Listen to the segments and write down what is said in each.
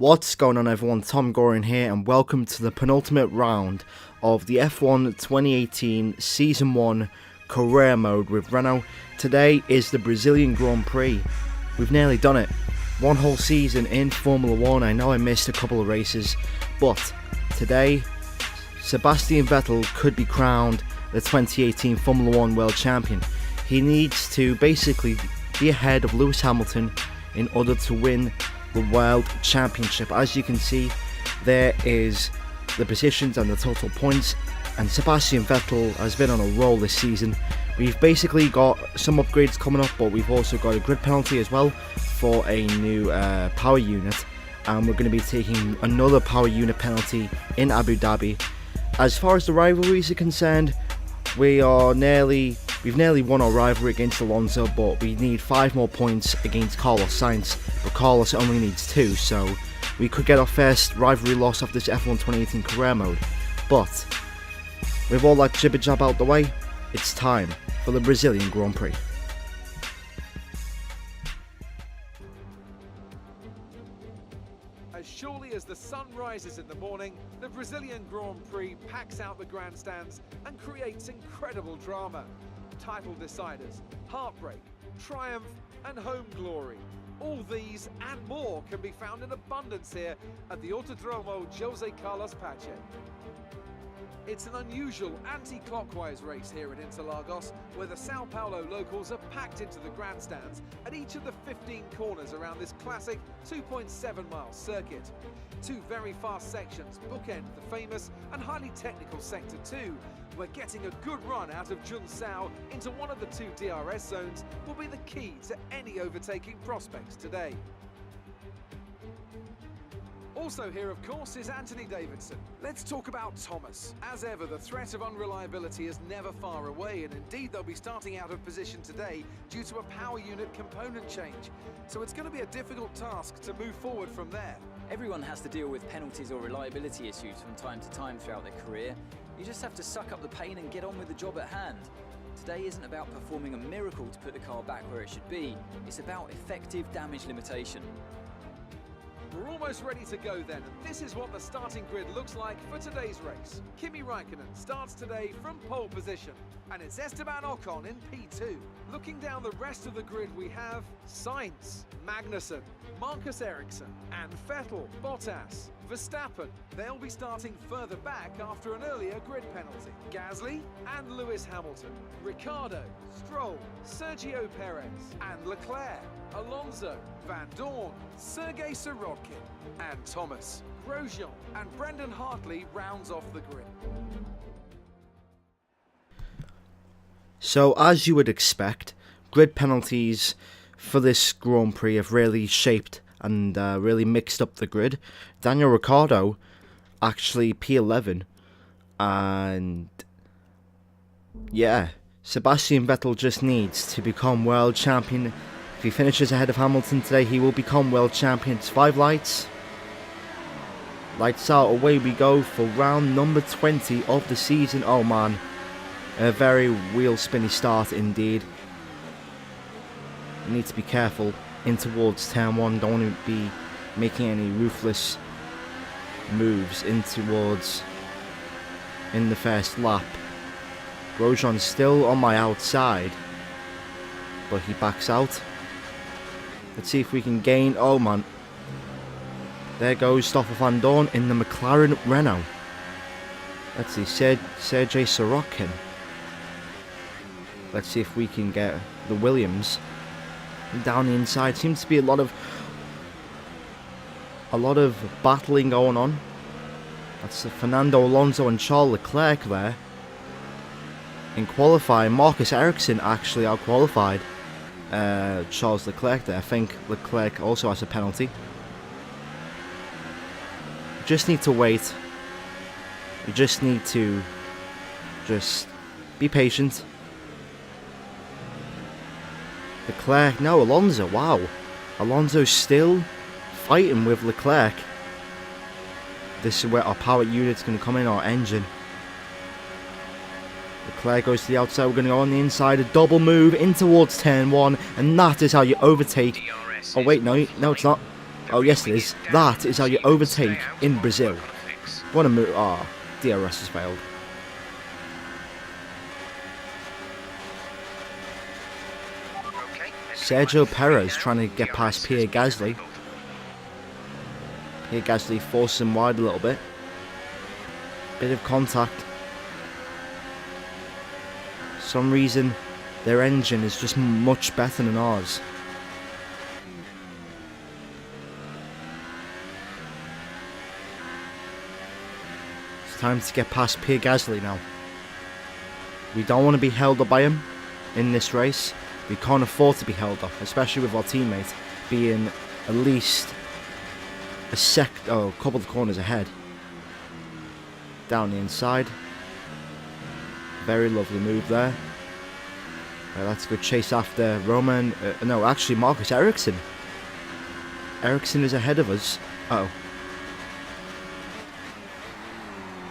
What's going on everyone, TomGorian here and welcome to the penultimate round of the F1 2018 Season 1 Career Mode with Renault. Today is the Brazilian Grand Prix. We've nearly done it. One whole season in Formula 1. I know I missed a couple of races, but today Sebastian Vettel could be crowned the 2018 Formula 1 World Champion. He needs to basically be ahead of Lewis Hamilton in order to win the World Championship. As you can see, there is the positions and the total points, and Sebastian Vettel has been on a roll this season. We've basically got some upgrades coming up, but we've also got a grid penalty as well for a new power unit, and we're going to be taking another power unit penalty in Abu Dhabi. As far as the rivalries are concerned, we've nearly won our rivalry against Alonso, but we need 5 more points against Carlos Sainz, but Carlos only needs 2, so we could get our first rivalry loss off this F1 2018 Career Mode. But with all that jibber jab out the way, it's time for the Brazilian Grand Prix. As surely as the sun rises in the morning, the Brazilian Grand Prix packs out the grandstands and creates incredible drama. Title deciders, heartbreak, triumph and home glory. All these and more can be found in abundance here at the Autodromo José Carlos Pache. It's an unusual anti-clockwise race here at Interlagos, where the Sao Paulo locals are packed into the grandstands at each of the 15 corners around this classic 2.7-mile circuit. 2 very fast sections bookend the famous and highly technical Sector 2, where getting a good run out of Junsao into one of the 2 DRS zones will be the key to any overtaking prospects today. Also here, of course, is Anthony Davidson. Let's talk about Thomas. As ever, the threat of unreliability is never far away, and indeed they'll be starting out of position today due to a power unit component change. So it's going to be a difficult task to move forward from there. Everyone has to deal with penalties or reliability issues from time to time throughout their career. You just have to suck up the pain and get on with the job at hand. Today isn't about performing a miracle to put the car back where it should be. It's about effective damage limitation. We're almost ready to go then, and this is what the starting grid looks like for today's race. Kimi Räikkönen starts today from pole position, and it's Esteban Ocon in P2. Looking down the rest of the grid, we have Sainz, Magnussen, Marcus Ericsson, and Vettel, Bottas, Verstappen. They'll be starting further back after an earlier grid penalty. Gasly and Lewis Hamilton, Ricciardo, Stroll, Sergio Perez, and Leclerc, Alonso, Van Dorn, Sergei Sirotkin, and Thomas. Grosjean and Brendan Hartley rounds off the grid. So as you would expect, grid penalties for this Grand Prix have really shaped and really mixed up the grid. Daniel Ricciardo actually P11, and yeah, Sebastian Vettel just needs to become world champion. If he finishes ahead of Hamilton today, he will become world champion. It's 5 lights. Lights out, away we go for round number 20 of the season. Oh man, a very wheel spinny start indeed. You need to be careful in towards turn 1. Don't want to be making any ruthless moves in the first lap. Grosjean's still on my outside, but he backs out. Let's see if we can gain. Oh man, there goes Stoffel Van Dorn in the McLaren Renault. Let's see, Sergei Sirotkin. Let's see if we can get the Williams down the inside. Seems to be a lot of battling going on. That's Fernando Alonso and Charles Leclerc there. In qualifying, Marcus Ericsson actually out-qualified Charles Leclerc there. I think Leclerc also has a penalty. You just need to wait. You just need to be patient. Leclerc, no, Alonso, wow. Alonso's still fighting with Leclerc. This is where our power unit's going to come in, our engine. Leclerc goes to the outside, we're going to go on the inside, a double move in towards turn 1, and that is how you overtake. Oh wait, no it's not. Oh, yes it is. That is how you overtake in Brazil. What a move. Ah, DRS has failed. Sergio Perez trying to get past Pierre Gasly. Pierre Gasly forces him wide a little bit. Bit of contact. For some reason, their engine is just much better than ours. It's time to get past Pierre Gasly now. We don't want to be held up by him in this race. We can't afford to be held up, especially with our teammate being at least a couple of corners ahead. Down the inside. Very lovely move there. Let's go chase after Marcus Ericsson. Ericsson is ahead of us. Uh oh.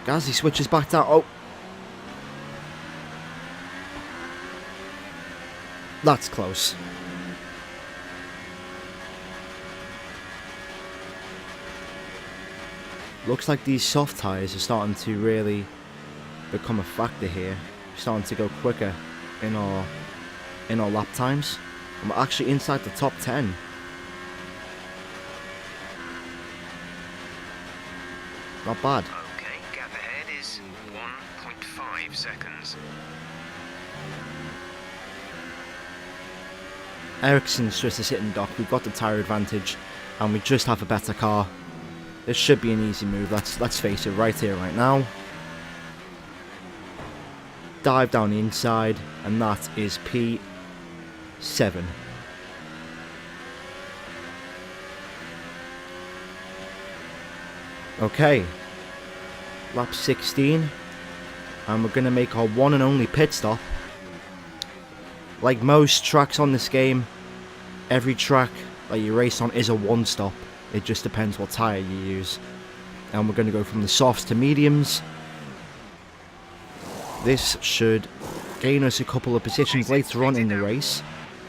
Gasly switches back down. Oh. That's close. Looks like these soft tyres are starting to really become a factor here. We're starting to go quicker in our lap times. And we're actually inside the top 10. Not bad. Okay, gap ahead is 1.5 seconds. Ericsson's just a sitting duck. We've got the tyre advantage and we just have a better car. This should be an easy move, let's face it, right here, right now. Dive down the inside, and that is P7. Okay, lap 16, and we're going to make our one and only pit stop. Like most tracks on this game, every track that you race on is a one stop. It just depends what tyre you use. And we're going to go from the softs to mediums. This should gain us a couple of positions later on in the race.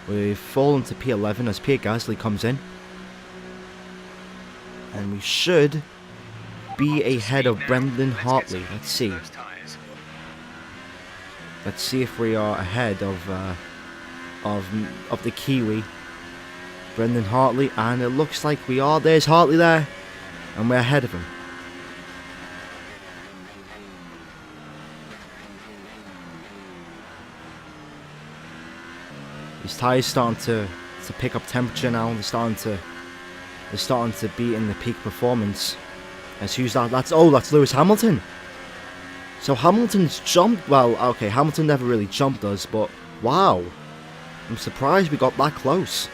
We've fallen to P11 as Pierre Gasly comes in. And we should be ahead of Brendan Hartley. Let's see. Let's see if we are ahead of the Kiwi. Brendan Hartley, and it looks like we are. There's Hartley there, and we're ahead of him. His tyres starting to pick up temperature now. They're starting to be in the peak performance. Let's use that. That's Lewis Hamilton. So Hamilton's jumped. Well, okay, Hamilton never really jumped us, but wow, I'm surprised we got that close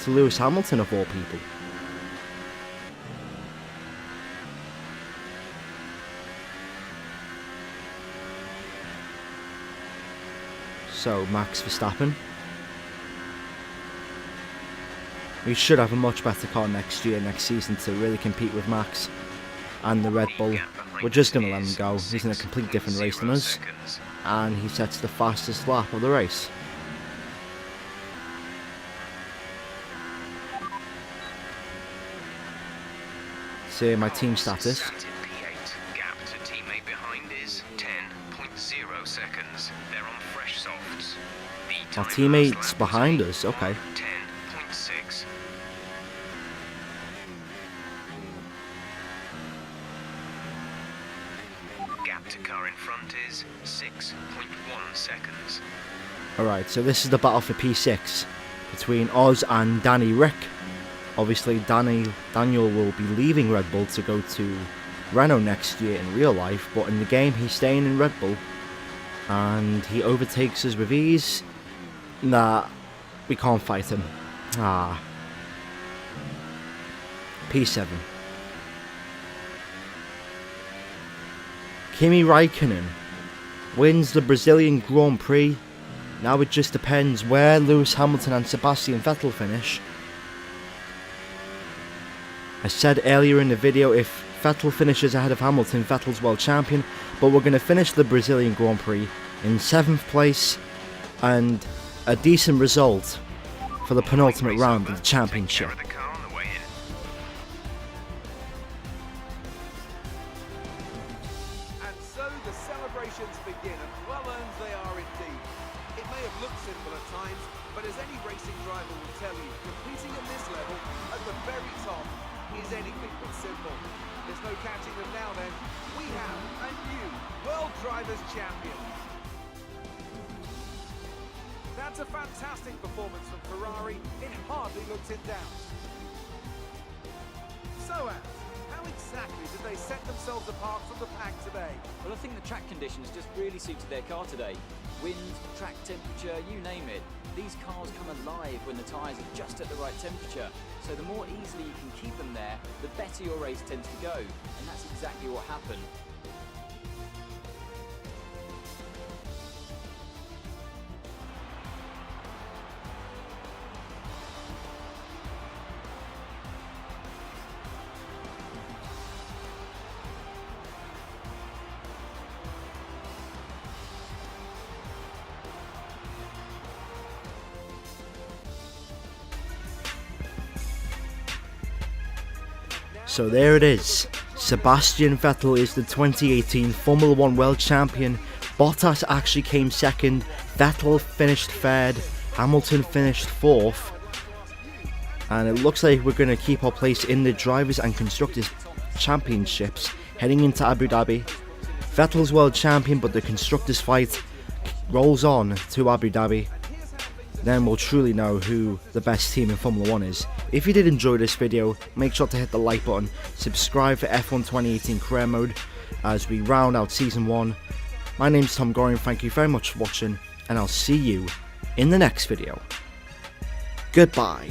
to Lewis Hamilton of all people. So Max Verstappen. We should have a much better car next season to really compete with Max and the Red Bull. We're just going to let him go. He's in a completely different race than us, and he sets the fastest lap of the race. See my team status. Gap to teammate behind is 10.0 seconds. They're on fresh softs. Our teammates behind us, okay. 10.6. Gap to car in front is 6.1 seconds. Alright, so this is the battle for P6 between Oz and Danny Rick. Obviously, Daniel will be leaving Red Bull to go to Renault next year in real life, but in the game he's staying in Red Bull, and he overtakes us with ease. Nah, we can't fight him. P7. Kimi Raikkonen wins the Brazilian Grand Prix. Now it just depends where Lewis Hamilton and Sebastian Vettel finish. I said earlier in the video, if Vettel finishes ahead of Hamilton, Vettel's world champion, but we're going to finish the Brazilian Grand Prix in 7th place, and a decent result for the penultimate round of the championship. the celebrations begin, and well earned they are indeed. It may have looked simple at times, but as any racing driver will tell you, competing at this level, at the very top, is anything but simple. There's no catching them now then. We have a new World Drivers' Champion. That's a fantastic performance from Ferrari. It hardly looked in doubt. So, how exactly did they set themselves apart from the pack today? Well, I think the track conditions just really suited their car today. Wind, track temperature, you name it. These cars come alive when the tyres are just at the right temperature. So the more easily you can keep them there, the better your race tends to go. And that's exactly what happened. So there it is. Sebastian Vettel is the 2018 Formula 1 World Champion. Bottas actually came second. Vettel finished third. Hamilton finished fourth. And it looks like we're going to keep our place in the Drivers' and Constructors' Championships heading into Abu Dhabi. Vettel's World Champion, but the Constructors' fight rolls on to Abu Dhabi. Then we'll truly know who the best team in Formula 1 is. If you did enjoy this video, make sure to hit the like button, subscribe for F1 2018 Career Mode as we round out Season 1. My name's TomGorian, thank you very much for watching, and I'll see you in the next video. Goodbye.